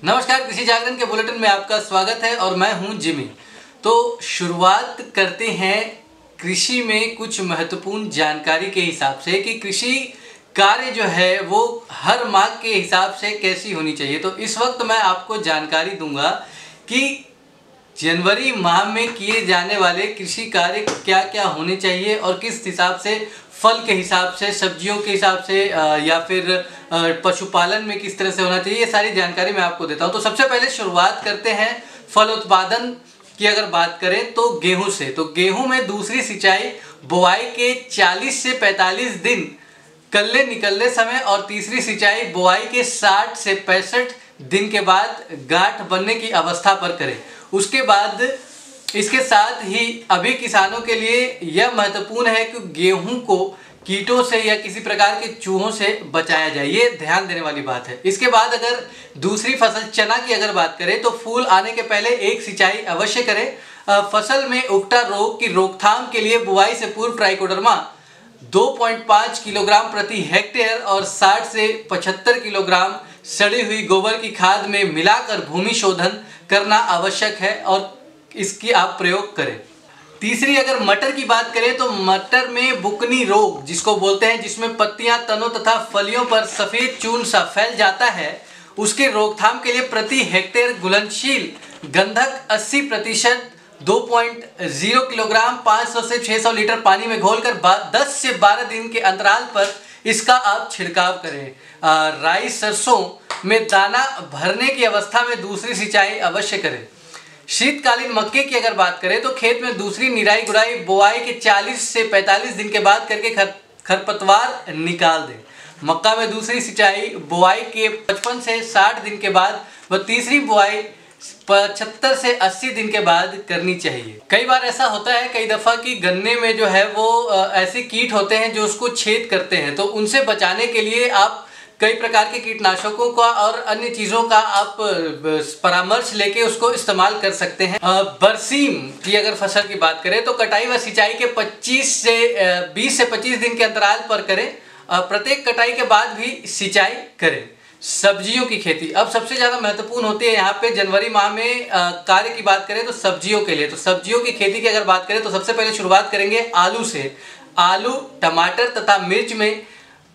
नमस्कार, कृषि जागरण के बुलेटिन में आपका स्वागत है और मैं हूं जिमी। तो शुरुआत करते हैं कृषि में कुछ महत्वपूर्ण जानकारी के हिसाब से कि कृषि कार्य जो है वो हर माह के हिसाब से कैसी होनी चाहिए। तो इस वक्त मैं आपको जानकारी दूंगा कि जनवरी माह में किए जाने वाले कृषि कार्य क्या क्या होने चाहिए और किस हिसाब से, फल के हिसाब से, सब्जियों के हिसाब से या फिर पशुपालन में किस तरह से होना चाहिए, ये सारी जानकारी मैं आपको देता हूं। तो सबसे पहले शुरुआत करते हैं फल उत्पादन की। अगर बात करें तो गेहूं से, तो गेहूं में दूसरी सिंचाई बुआई के 40 से 45 दिन कल्ले निकलने समय और तीसरी सिंचाई बुआई के 60 से 65 दिन के बाद गांठ बनने की अवस्था पर करें। उसके बाद इसके साथ ही अभी किसानों के लिए यह महत्वपूर्ण है कि गेहूं को कीटों से या किसी प्रकार के चूहों से बचाया जाए, ये ध्यान देने वाली बात है। इसके बाद अगर दूसरी फसल चना की अगर बात करें तो फूल आने के पहले एक सिंचाई अवश्य करें। फसल में उकटा रोग की रोकथाम के लिए बुआई से पूर्व ट्राइकोडर्मा 2.5 किलोग्राम प्रति हेक्टेयर और 60 से 75 किलोग्राम सड़ी हुई गोबर की खाद में मिलाकर भूमि शोधन करना आवश्यक है और इसकी आप प्रयोग करें। तीसरी अगर मटर की बात करें तो मटर में बुकनी रोग जिसको बोलते हैं, जिसमें पत्तियां, तनों तथा फलियों पर सफेद चून सा फैल जाता है, उसके रोकथाम के लिए प्रति हेक्टेयर घुलनशील गंधक 80% 2.0 किलोग्राम 500 से 600 लीटर पानी में घोलकर 10 से 12 दिन के अंतराल पर इसका आप छिड़काव करें। राई सरसों में दाना भरने की अवस्था में दूसरी सिंचाई अवश्य करें। शीतकालीन मक्के की अगर बात करें तो खेत में दूसरी निराई गुड़ाई बुआई के 40 से 45 दिन के बाद करके खरपतवार निकाल दें। मक्का में दूसरी सिंचाई बुआई के 55 से 60 दिन के बाद व तीसरी बुआई 75 से 80 दिन के बाद करनी चाहिए। कई बार ऐसा होता है, कई दफ़ा कि गन्ने में जो है वो ऐसे कीट होते हैं जो उसको छेद करते हैं, तो उनसे बचाने के लिए आप कई प्रकार के कीटनाशकों का और अन्य चीज़ों का आप परामर्श लेके उसको इस्तेमाल कर सकते हैं। बरसीम की अगर फसल की बात करें तो कटाई व सिंचाई के 20 से 25 दिन के अंतराल पर करें। प्रत्येक कटाई के बाद भी सिंचाई करें। सब्जियों की खेती अब सबसे ज़्यादा महत्वपूर्ण होती है यहाँ पे। जनवरी माह में कार्य की बात करें तो सब्जियों के लिए, तो सब्जियों की खेती की अगर बात करें तो सबसे पहले शुरुआत करेंगे आलू से। आलू, टमाटर तथा मिर्च में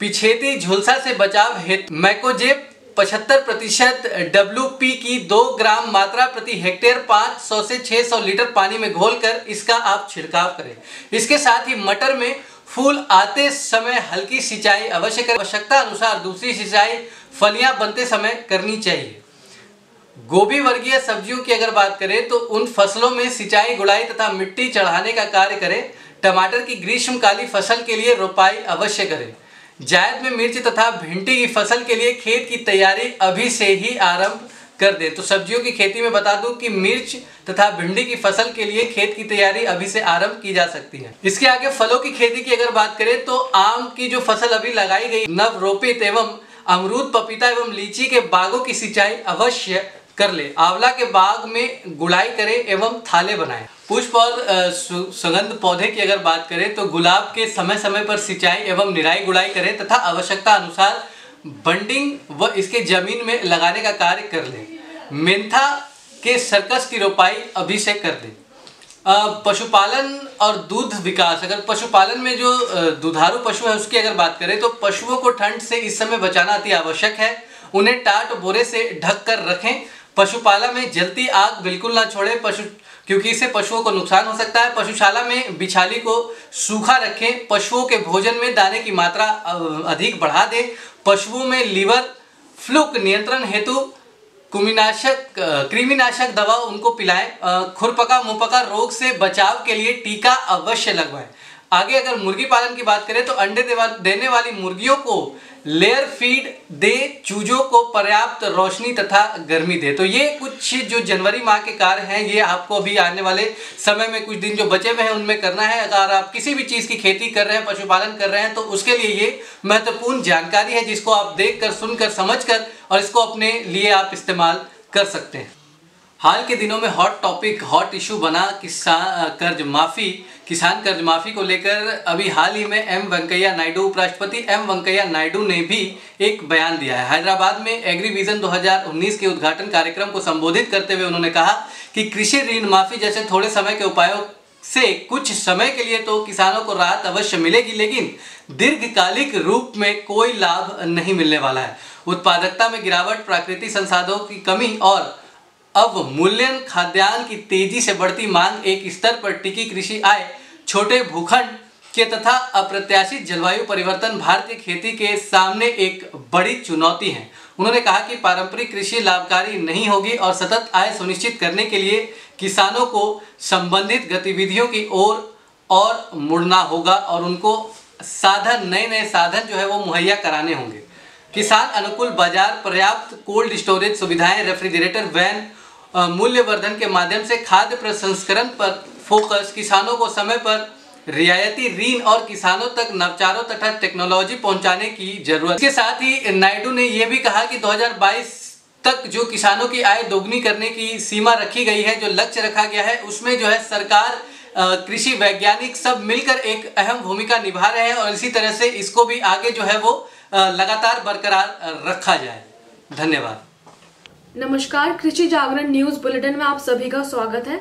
पिछेती झुलसा से बचाव हेतु मैकोजेब 75% WP की 2 ग्राम मात्रा प्रति हेक्टेयर 500 से 600 लीटर पानी में घोलकर इसका आप छिड़काव करें। इसके साथ ही मटर में फूल आते समय हल्की सिंचाई अवश्य करें। आवश्यकता अनुसार दूसरी सिंचाई फलियां बनते समय करनी चाहिए। गोभी वर्गीय सब्जियों की अगर बात करें तो उन फसलों में सिंचाई, गुड़ाई तथा मिट्टी चढ़ाने का कार्य करें। टमाटर की ग्रीष्मकालीन फसल के लिए रोपाई अवश्य करें। जायद में मिर्च तथा भिंडी की फसल के लिए खेत की तैयारी अभी से ही आरंभ कर दें। तो सब्जियों की खेती में बता दूं कि मिर्च तथा भिंडी की फसल के लिए खेत की तैयारी अभी से आरंभ की जा सकती है। इसके आगे फलों की खेती की अगर बात करें तो आम की जो फसल अभी लगाई गई, नवरोपित एवं अमरूद, पपीता एवं लीची के बागों की सिंचाई अवश्य कर ले। आंवला के बाग में गुड़ाई करें एवं थाले बनाएं। पुष्प और सुगंध पौधे की अगर बात करें तो गुलाब के समय समय पर सिंचाई एवं निराई गुड़ाई करें तथा आवश्यकता अनुसार बंडिंग व इसके जमीन में लगाने का कार्य कर लें। मेंथा के सर्कस की रोपाई अभी से कर दें। पशुपालन और दूध विकास, अगर पशुपालन में जो दुधारू पशु है उसकी अगर बात करें तो पशुओं को ठंड से इस समय बचाना अति आवश्यक है। उन्हें टाट बोरे से ढक कर रखें। पशुपालन में जलती आग बिल्कुल ना छोड़ें क्योंकि इससे पशुओं को नुकसान हो सकता है। पशुशाला में बिछाली को सूखा रखें। पशुओं के भोजन में दाने की मात्रा अधिक बढ़ा दें। पशुओं में लीवर फ्लूक नियंत्रण हेतु कृमिनाशक दवा उनको पिलाएं। खुरपका मुंहपका रोग से बचाव के लिए टीका अवश्य लगवाएं। आगे अगर मुर्गी पालन की बात करें तो अंडे देने वाली मुर्गियों को लेयर फीड दे, चूजों को पर्याप्त रोशनी तथा गर्मी दे। तो ये कुछ जो जनवरी माह के कार्य हैं ये आपको अभी आने वाले समय में कुछ दिन जो बचे हुए हैं उनमें करना है। अगर आप किसी भी चीज़ की खेती कर रहे हैं, पशुपालन कर रहे हैं, तो उसके लिए ये महत्वपूर्ण जानकारी है जिसको आप देखकर, सुनकर, समझकर और इसको अपने लिए आप इस्तेमाल कर सकते हैं। हाल के दिनों में हॉट टॉपिक, हॉट इशू बना किसान कर्ज माफी को लेकर अभी हाल ही में वेंकैया नायडू, उपराष्ट्रपति वेंकैया नायडू ने भी एक बयान दिया है। हैदराबाद में एग्री विजन 2019 के उद्घाटन कार्यक्रम को संबोधित करते हुए उन्होंने कहा कि कृषि ऋण माफी जैसे थोड़े समय के उपायों से कुछ समय के लिए तो किसानों को राहत अवश्य मिलेगी, लेकिन दीर्घकालिक रूप में कोई लाभ नहीं मिलने वाला है। उत्पादकता में गिरावट, प्राकृतिक संसाधनों की कमी और अवमूल्यन, खाद्यान्न की तेजी से बढ़ती मांग, एक स्तर पर टिकी कृषि आय, छोटे भूखंड के तथा अप्रत्याशित जलवायु परिवर्तन भारतीय खेती के सामने एक बड़ी चुनौती है। उन्होंने कहा कि पारंपरिक कृषि लाभकारी नहीं होगी और सतत आय सुनिश्चित करने के लिए किसानों को संबंधित गतिविधियों की ओर और मुड़ना होगा और उनको नए साधन जो है वो मुहैया कराने होंगे। किसान अनुकूल बाजार, पर्याप्त कोल्ड स्टोरेज सुविधाएं, रेफ्रिजरेटर वैन, मूल्यवर्धन के माध्यम से खाद्य प्रसंस्करण पर फोकस, किसानों को समय पर रियायती ऋण और किसानों तक नवाचारों तथा टेक्नोलॉजी पहुंचाने की जरूरत। इसके साथ ही नायडू ने यह भी कहा कि 2022 तक जो किसानों की आय दोगुनी करने की सीमा रखी गई है, जो लक्ष्य रखा गया है, उसमें जो है सरकार, कृषि वैज्ञानिक सब मिलकर एक अहम भूमिका निभा रहे हैं और इसी तरह से इसको भी आगे जो है वो लगातार बरकरार रखा जाए। धन्यवाद। नमस्कार, कृषि जागरण न्यूज बुलेटिन में आप सभी का स्वागत है।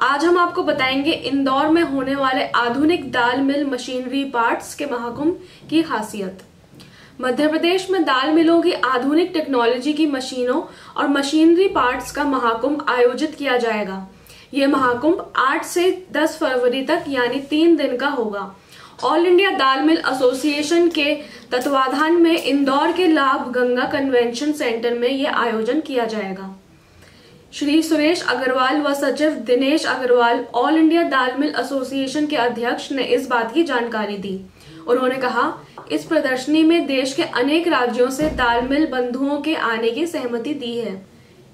आज हम आपको बताएंगे इंदौर में होने वाले आधुनिक दाल मिल मशीनरी पार्ट्स के महाकुंभ की खासियत। मध्य प्रदेश में दाल मिलों की आधुनिक टेक्नोलॉजी की मशीनों और मशीनरी पार्ट्स का महाकुंभ आयोजित किया जाएगा। ये महाकुंभ 8 से 10 फरवरी तक यानी 3 दिन का होगा। ऑल इंडिया दाल मिल एसोसिएशन के तत्वाधान में इंदौर के लाभ गंगा कन्वेंशन सेंटर में यह आयोजन किया जाएगा। श्री सुरेश अग्रवाल व सचिव दिनेश अग्रवाल, ऑल इंडिया दाल मिल एसोसिएशन के अध्यक्ष, ने इस बात की जानकारी दी। उन्होंने कहा, इस प्रदर्शनी में देश के अनेक राज्यों से दाल मिल बंधुओं के आने की सहमति दी है।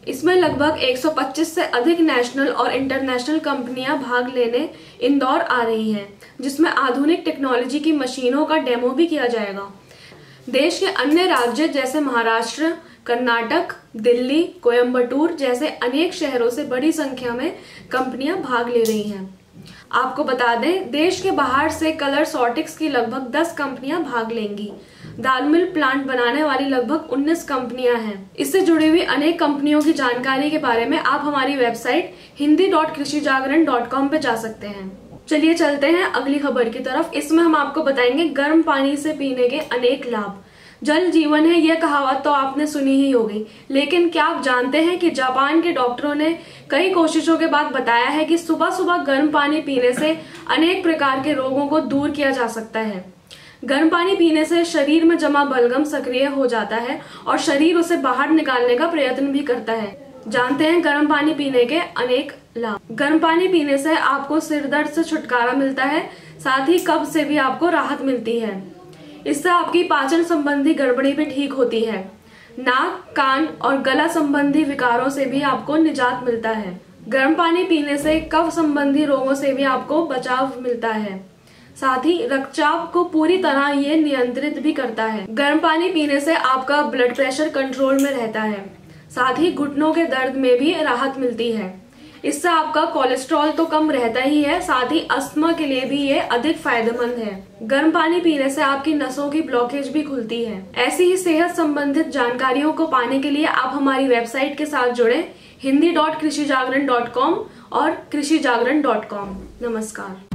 इसमें लगभग 125 से अधिक नेशनल और इंटरनेशनल कंपनियां भाग लेने इंदौर आ रही हैं, जिसमें आधुनिक टेक्नोलॉजी की मशीनों का डेमो भी किया जाएगा। देश के अन्य राज्य जैसे महाराष्ट्र, कर्नाटक, दिल्ली, कोयम्बटूर जैसे अनेक शहरों से बड़ी संख्या में कंपनियां भाग ले रही हैं। आपको बता दें, देश के बाहर से कलर सॉर्टिक्स की लगभग 10 कंपनियां भाग लेंगी। दाल मिल प्लांट बनाने वाली लगभग 19 कंपनियां हैं। इससे जुड़ी हुई अनेक कंपनियों की जानकारी के बारे में आप हमारी वेबसाइट hindi.krishijaagaran.com पे जा सकते हैं। चलिए चलते हैं अगली खबर की तरफ। इसमें हम आपको बताएंगे गर्म पानी से पीने के अनेक लाभ। जल जीवन है, यह कहावत तो आपने सुनी ही होगी, लेकिन क्या आप जानते हैं कि जापान के डॉक्टरों ने कई कोशिशों के बाद बताया है कि सुबह सुबह गर्म पानी पीने से अनेक प्रकार के रोगों को दूर किया जा सकता है। गर्म पानी पीने से शरीर में जमा बलगम सक्रिय हो जाता है और शरीर उसे बाहर निकालने का प्रयत्न भी करता है। जानते हैं गर्म पानी पीने के अनेक लाभ। गर्म पानी पीने से आपको सिर दर्द से छुटकारा मिलता है, साथ ही कब्ज से भी आपको राहत मिलती है। इससे आपकी पाचन संबंधी गड़बड़ी भी ठीक होती है। नाक, कान और गला संबंधी विकारों से भी आपको निजात मिलता है। गर्म पानी पीने से कफ संबंधी रोगों से भी आपको बचाव मिलता है। साथ ही रक्तचाप को पूरी तरह ये नियंत्रित भी करता है। गर्म पानी पीने से आपका ब्लड प्रेशर कंट्रोल में रहता है। साथ ही घुटनों के दर्द में भी राहत मिलती है। इससे आपका कोलेस्ट्रॉल तो कम रहता ही है, साथ ही अस्थमा के लिए भी ये अधिक फायदेमंद है। गर्म पानी पीने से आपकी नसों की ब्लॉकेज भी खुलती है। ऐसी ही सेहत संबंधित जानकारियों को पाने के लिए आप हमारी वेबसाइट के साथ जुड़े hindi.krishijaagaran.com और krishijaagaran.com। नमस्कार।